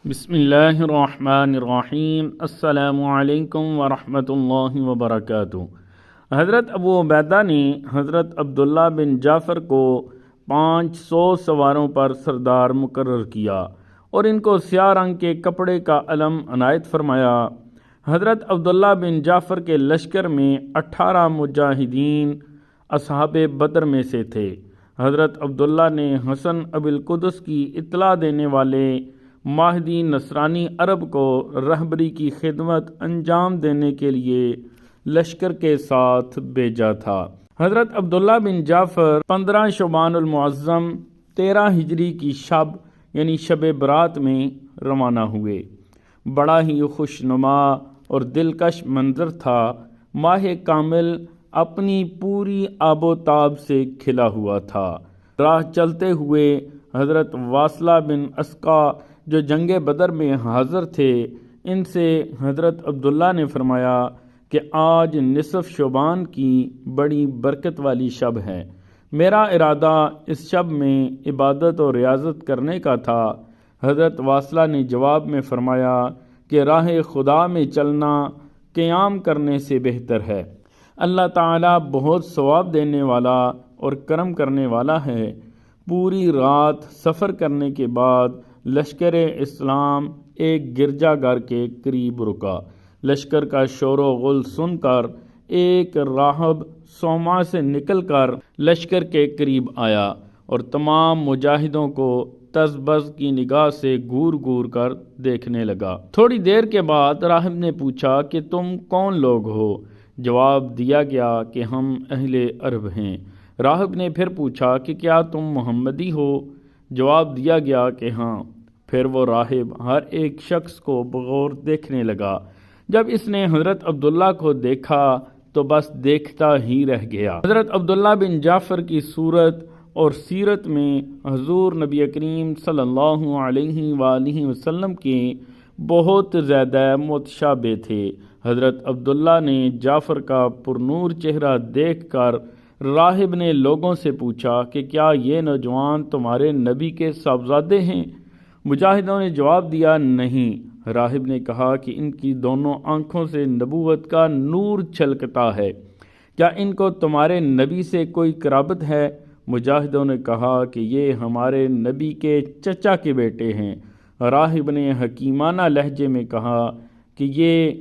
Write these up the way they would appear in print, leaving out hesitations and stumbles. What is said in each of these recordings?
بسم اللہ الرحمن الرحیم۔ السلام علیکم ورحمۃ اللہ وبرکاتہ۔ حضرت ابو عبیدہ نے حضرت عبداللہ بن جعفر کو 500 سواروں پر سردار مقرر کیا اور ان کو سیاہ رنگ کے کپڑے کا علم عنایت فرمایا۔ حضرت عبداللہ بن جعفر کے لشکر میں 18 مجاہدین اصحاب بدر میں سے تھے۔ حضرت عبداللہ نے حسن ابی القدس کی اطلاع دینے والے ماہدی نصرانی عرب کو رہبری کی خدمت انجام دینے کے لیے لشکر کے ساتھ بھیجا تھا۔ حضرت عبداللہ بن جعفر 15 شعبان المعظم 13 ہجری کی شب یعنی شب برات میں روانہ ہوئے۔ بڑا ہی خوشنما اور دلکش منظر تھا۔ ماہ کامل اپنی پوری آب و تاب سے کھلا ہوا تھا۔ راہ چلتے ہوئے حضرت واصلہ بن اسقا جو جنگ بدر میں حاضر تھے، ان سے حضرت عبداللہ نے فرمایا کہ آج نصف شعبان کی بڑی برکت والی شب ہے۔ میرا ارادہ اس شب میں عبادت اور ریاضت کرنے کا تھا۔ حضرت واصلہ نے جواب میں فرمایا کہ راہ خدا میں چلنا قیام کرنے سے بہتر ہے۔ اللہ تعالیٰ بہت ثواب دینے والا اور کرم کرنے والا ہے۔ پوری رات سفر کرنے کے بعد لشکر اسلام ایک گرجا گھر کے قریب رکا۔ لشکر کا شور و غل سن کر ایک راہب صومعہ سے نکل کر لشکر کے قریب آیا اور تمام مجاہدوں کو تز بز کی نگاہ سے گور گور کر دیکھنے لگا۔ تھوڑی دیر کے بعد راہب نے پوچھا کہ تم کون لوگ ہو؟ جواب دیا گیا کہ ہم اہل عرب ہیں۔ راہب نے پھر پوچھا کہ کیا تم محمدی ہو؟ جواب دیا گیا کہ ہاں۔ پھر وہ راہب ہر ایک شخص کو بغور دیکھنے لگا۔ جب اس نے حضرت عبداللہ کو دیکھا تو بس دیکھتا ہی رہ گیا۔ حضرت عبداللہ بن جعفر کی صورت اور سیرت میں حضور نبی کریم صلی اللہ علیہ وآلہ وسلم کے بہت زیادہ متشابہ تھے۔ حضرت عبداللہ نے جعفر کا پرنور چہرہ دیکھ کر راہب نے لوگوں سے پوچھا کہ کیا یہ نوجوان تمہارے نبی کے صاحبزادے ہیں؟ مجاہدوں نے جواب دیا نہیں۔ راہب نے کہا کہ ان کی دونوں آنکھوں سے نبوت کا نور چھلکتا ہے، کیا ان کو تمہارے نبی سے کوئی قرابت ہے؟ مجاہدوں نے کہا کہ یہ ہمارے نبی کے چچا کے بیٹے ہیں۔ راہب نے حکیمانہ لہجے میں کہا کہ یہ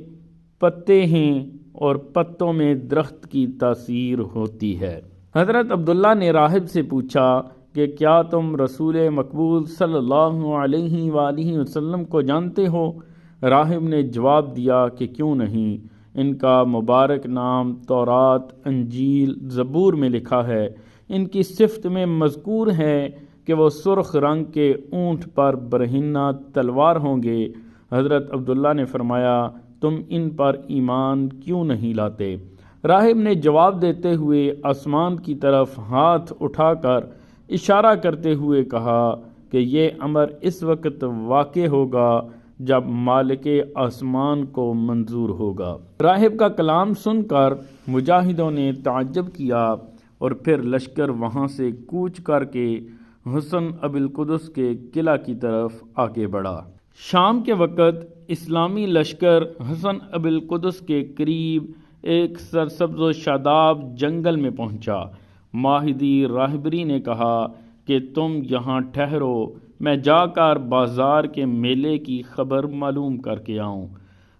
پتے ہیں اور پتوں میں درخت کی تاثیر ہوتی ہے۔ حضرت عبداللہ نے راہب سے پوچھا کہ کیا تم رسول مقبول صلی اللہ علیہ وآلہ وسلم کو جانتے ہو؟ راہب نے جواب دیا کہ کیوں نہیں، ان کا مبارک نام تورات، انجیل، زبور میں لکھا ہے۔ ان کی صفت میں مذکور ہے کہ وہ سرخ رنگ کے اونٹ پر برہنہ تلوار ہوں گے۔ حضرت عبداللہ نے فرمایا تم ان پر ایمان کیوں نہیں لاتے؟ راہب نے جواب دیتے ہوئے آسمان کی طرف ہاتھ اٹھا کر اشارہ کرتے ہوئے کہا کہ یہ امر اس وقت واقع ہوگا جب مالک آسمان کو منظور ہوگا۔ راہب کا کلام سن کر مجاہدوں نے تعجب کیا اور پھر لشکر وہاں سے کوچ کر کے حسن ابی القدس کے قلعہ کی طرف آگے بڑھا۔ شام کے وقت اسلامی لشکر حسن ابی القدس کے قریب ایک سرسبز و شاداب جنگل میں پہنچا۔ ماہدی راہبری نے کہا کہ تم یہاں ٹھہرو، میں جا کر بازار کے میلے کی خبر معلوم کر کے آؤں۔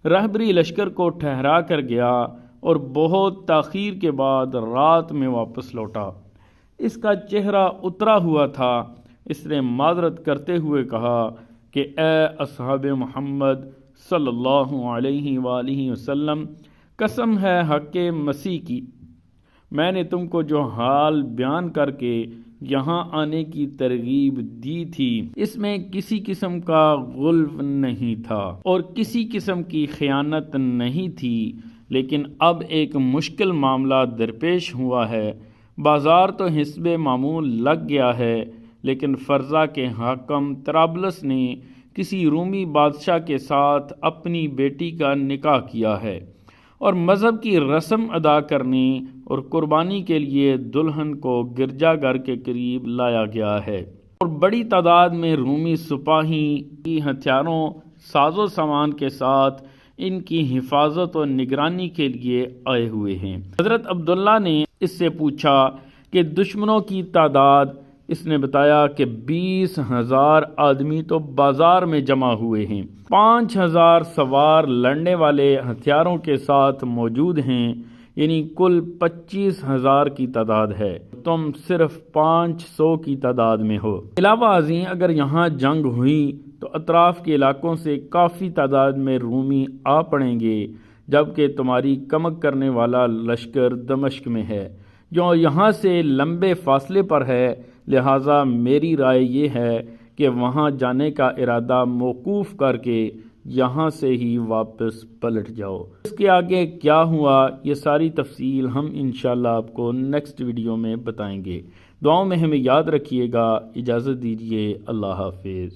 راہبری لشکر کو ٹھہرا کر گیا اور بہت تاخیر کے بعد رات میں واپس لوٹا۔ اس کا چہرہ اترا ہوا تھا۔ اس نے معذرت کرتے ہوئے کہا کہ اے اصحاب محمد صلی اللہ علیہ وآلہ وسلم، قسم ہے حق مسیح کی، میں نے تم کو جو حال بیان کر کے یہاں آنے کی ترغیب دی تھی، اس میں کسی قسم کا غلو نہیں تھا اور کسی قسم کی خیانت نہیں تھی، لیکن اب ایک مشکل معاملہ درپیش ہوا ہے۔ بازار تو حسب معمول لگ گیا ہے، لیکن فرزہ کے حاکم طرابلس نے کسی رومی بادشاہ کے ساتھ اپنی بیٹی کا نکاح کیا ہے اور مذہب کی رسم ادا کرنے اور قربانی کے لیے دلہن کو گرجا گھر کے قریب لایا گیا ہے۔ اور بڑی تعداد میں رومی سپاہی کی ہتھیاروں ساز و سامان کے ساتھ ان کی حفاظت اور نگرانی کے لیے آئے ہوئے ہیں۔ حضرت عبداللہ نے اس سے پوچھا کہ دشمنوں کی تعداد؟ اس نے بتایا کہ 20,000 آدمی تو بازار میں جمع ہوئے ہیں، 5,000 سوار لڑنے والے ہتھیاروں کے ساتھ موجود ہیں، یعنی کل 25,000 کی تعداد ہے، تم صرف 500 کی تعداد میں ہو۔ علاوہ ازیں اگر یہاں جنگ ہوئی تو اطراف کے علاقوں سے کافی تعداد میں رومی آ پڑیں گے، جبکہ تمہاری کمک کرنے والا لشکر دمشق میں ہے، جو یہاں سے لمبے فاصلے پر ہے، لہٰذا میری رائے یہ ہے کہ وہاں جانے کا ارادہ موقوف کر کے یہاں سے ہی واپس پلٹ جاؤ۔ اس کے آگے کیا ہوا یہ ساری تفصیل ہم انشاءاللہ آپ کو نیکسٹ ویڈیو میں بتائیں گے۔ دعاؤں میں ہمیں یاد رکھیے گا۔ اجازت دیجیے، اللہ حافظ۔